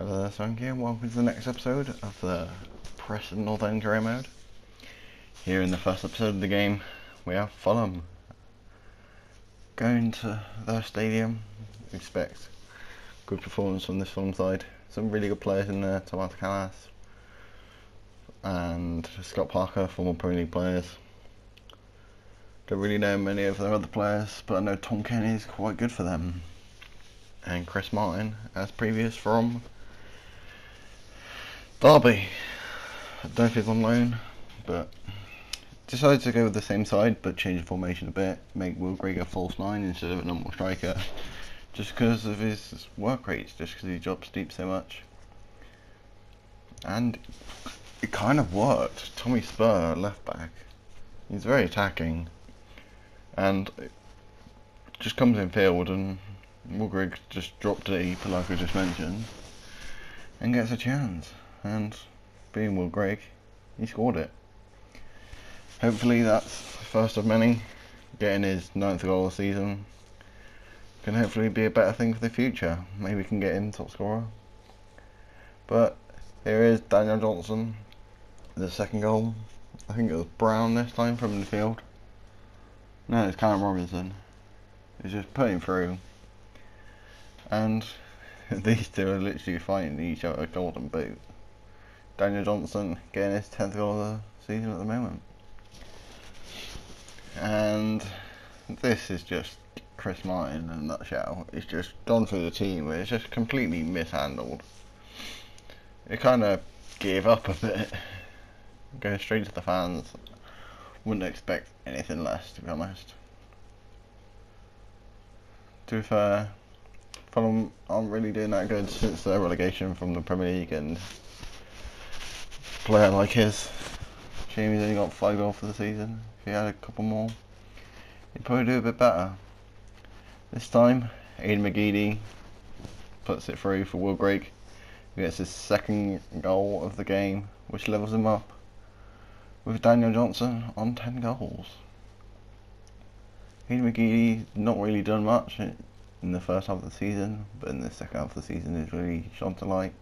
Hello there, Swanky, and welcome to the next episode of the Preston North End career mode. Here in the first episode of the game, we have Fulham going to their stadium. Expect good performance from this Fulham side. Some really good players in there, Tomas Callas and Scott Parker, former Premier League players. Don't really know many of their other players, but I know Tom Kenny is quite good for them. And Chris Martin, as previous from Derby. I don't know if he's on loan, but decided to go with the same side but change the formation a bit, make Will Grigg a false 9 instead of a normal striker, just because of his work rates, just because he drops deep so much. And it kind of worked. Tommy Spur, left back, he's very attacking, and it just comes in field and Will Grigg just dropped deep like I just mentioned and gets a chance. And being Will Grigg, he scored it. Hopefully that's the first of many. Getting his 9th goal of the season can hopefully be a better thing for the future. Maybe we can get him top scorer. But here is Daniel Johnson, the second goal. I think it was Brown this time from the field. No, it's Callum Robinson. He's just putting through. And these two are literally fighting each other, golden boot. Daniel Johnson getting his 10th goal of the season at the moment. And this is just Chris Martin in a nutshell. It's just gone through the team, it's just completely mishandled. It kind of gave up a bit. Going straight to the fans. Wouldn't expect anything less, to be honest. To be fair, Fulham aren't really doing that good since their relegation from the Premier League, and a player like his, shame he's only got 5 goals for the season. If he had a couple more, he'd probably do a bit better. This time, Aidan McGeady puts it through for Will Grigg, who gets his 2nd goal of the game, which levels him up with Daniel Johnson on 10 goals. Aidan McGeady not really done much in the first half of the season, but in the second half of the season he's really shone to light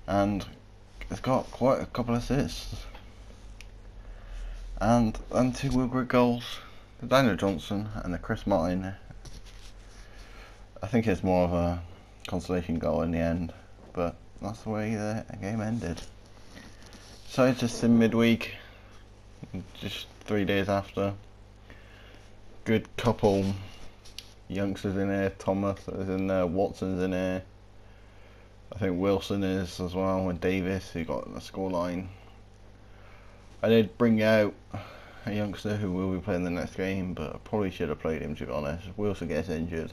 and has got quite a couple of assists. And 2 Will Grigg goals, the Daniel Johnson and the Chris Martin. I think it's more of a consolation goal in the end, but that's the way the game ended. So just in midweek, just 3 days after, good couple youngsters in here. Thomas is in there, Watson's in here, I think Wilson is as well, and Davis, who got the scoreline. I did bring out a youngster who will be playing the next game, but I probably should have played him, to be honest. Wilson gets injured,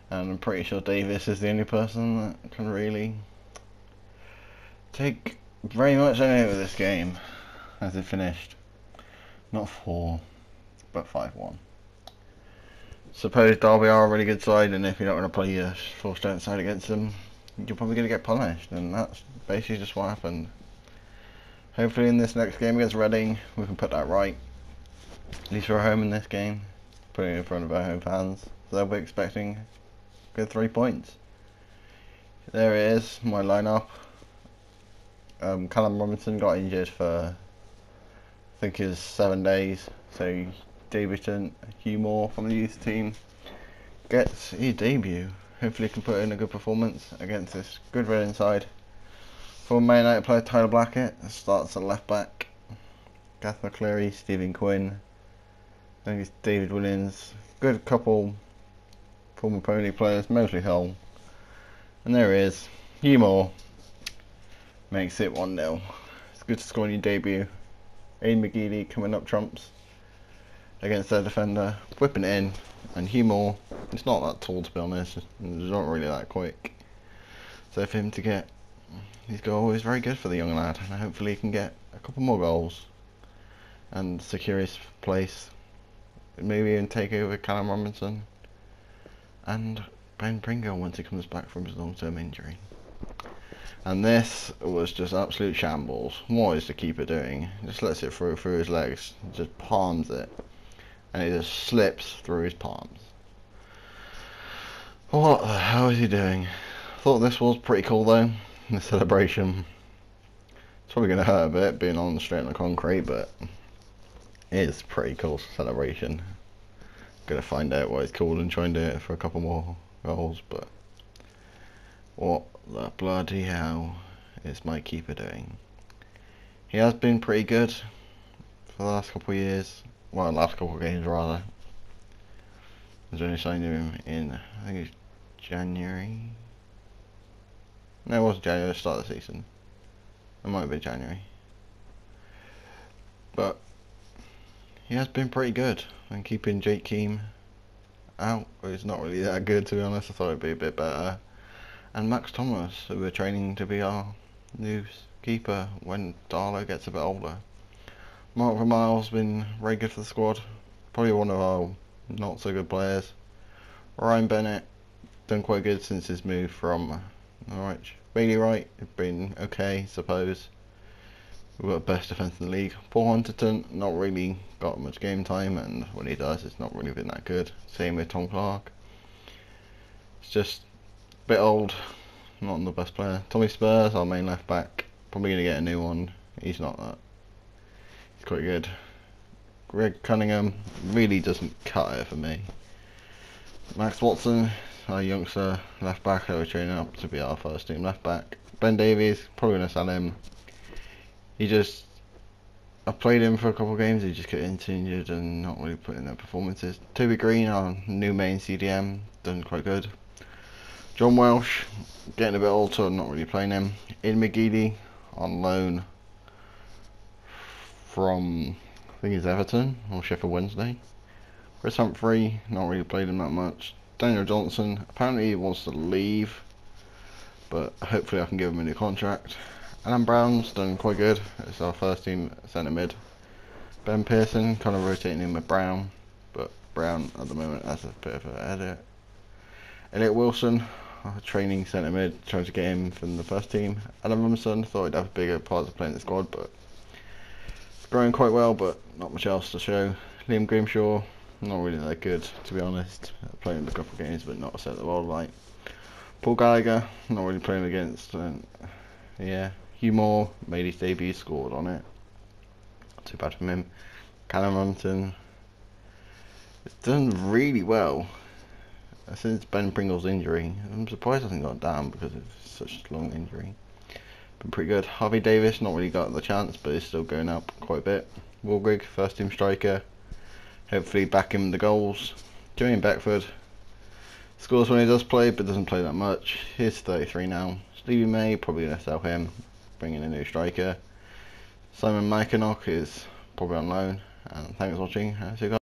and I'm pretty sure Davis is the only person that can really take very much any of this game as it finished. Not 4, but 5-1. Suppose Derby are a really good side, and if you're not going to play your full strength side against them, you're probably going to get punished, and that's basically just what happened. Hopefully in this next game against Reading we can put that right. At least we're home in this game, putting it in front of our home fans, so they'll be expecting a good 3 points. There it is, my lineup. Callum Robinson got injured for I think it's 7 days, so Davidson, Hugh Moore from the youth team gets his debut. Hopefully he can put in a good performance against this good Reading side. For Man United player Tyler Blackett, starts at left back. Gath McCleary, Stephen Quinn, I think it's David Williams. Good couple former Premier League players, mostly Hull. And there he is, Hugh Moore makes it 1-0. It's good to score on your debut. Aidan McGeady coming up trumps against their defender, whipping it in, and Hugh Moore, it's not that tall to be honest, it's not really that quick. So for him to get his goal is very good for the young lad, and hopefully he can get a couple more goals and secure his place. Maybe even take over Callum Robinson and Ben Pringle once he comes back from his long-term injury. And this was just absolute shambles. What is the keeper doing? Just lets it through his legs, just palms it, and it just slips through his palms. What the hell is he doing? Thought this was pretty cool though, the celebration. It's probably going to hurt a bit being on straight on the concrete, but it is pretty cool celebration. Gonna find out what it's called and try and do it for a couple more goals, but what the bloody hell is my keeper doing? He has been pretty good for the last couple of years. Well, the last couple of games rather. There's only signed him in, I think it's January. No, it wasn't January, the start of the season. It might have been January. But he has been pretty good. And keeping Jake Keem out is not really that good, to be honest. I thought it'd be a bit better. And Max Thomas, who we're training to be our new keeper when Darlow gets a bit older. Mark Vermeil's been very good for the squad. Probably one of our not so good players. Ryan Bennett done quite good since his move from Norwich. Bailey Wright been okay, suppose. We've got best defence in the league. Paul Hunterton not really got much game time, and when he does, it's not really been that good. Same with Tom Clark. It's just a bit old, not the best player. Tommy Spurs, our main left back, probably going to get a new one. He's not that. He's quite good. Greg Cunningham really doesn't cut it for me. Max Watson, our youngster left back, who we're training up to be our first team left back. Ben Davies, probably going to sell him. I played him for a couple of games, he just got injured and not really putting in their performances. Toby Green, our new main CDM, done quite good. John Welsh, getting a bit old, so I'm not really playing him. Ian McGeady, on loan from, I think it's Everton or Sheffield Wednesday. Chris Humphrey, not really played him that much. Daniel Johnson, apparently he wants to leave, but hopefully I can give him a new contract. Alan Brown's done quite good. It's our first team centre mid. Ben Pearson, kind of rotating in with Brown, but Brown at the moment has a bit of an edit. Elliot Wilson, our training centre mid, trying to get him from the first team. Adam Rumson, thought he'd have a bigger part to play in the squad, but it's growing quite well, but not much else to show. Liam Grimshaw, not really that good, to be honest. Playing a couple of games, but not a set the world light. Paul Gallagher, not really playing against, yeah. Hugh Moore made his debut, scored on it. Not too bad from him. Callum Rumpton has done really well since Ben Pringle's injury. I'm surprised I hasn't got down because of such a long injury. Been pretty good. Harvey Davis, not really got the chance, but he's still going up quite a bit. Walgrigg, first team striker. Hopefully back him the goals. Julian Beckford scores when he does play, but doesn't play that much. He's 33 now. Stevie May, probably going to sell him. Bring in a new striker. Simon Mykonock is probably on loan. And thanks for watching. See you guys.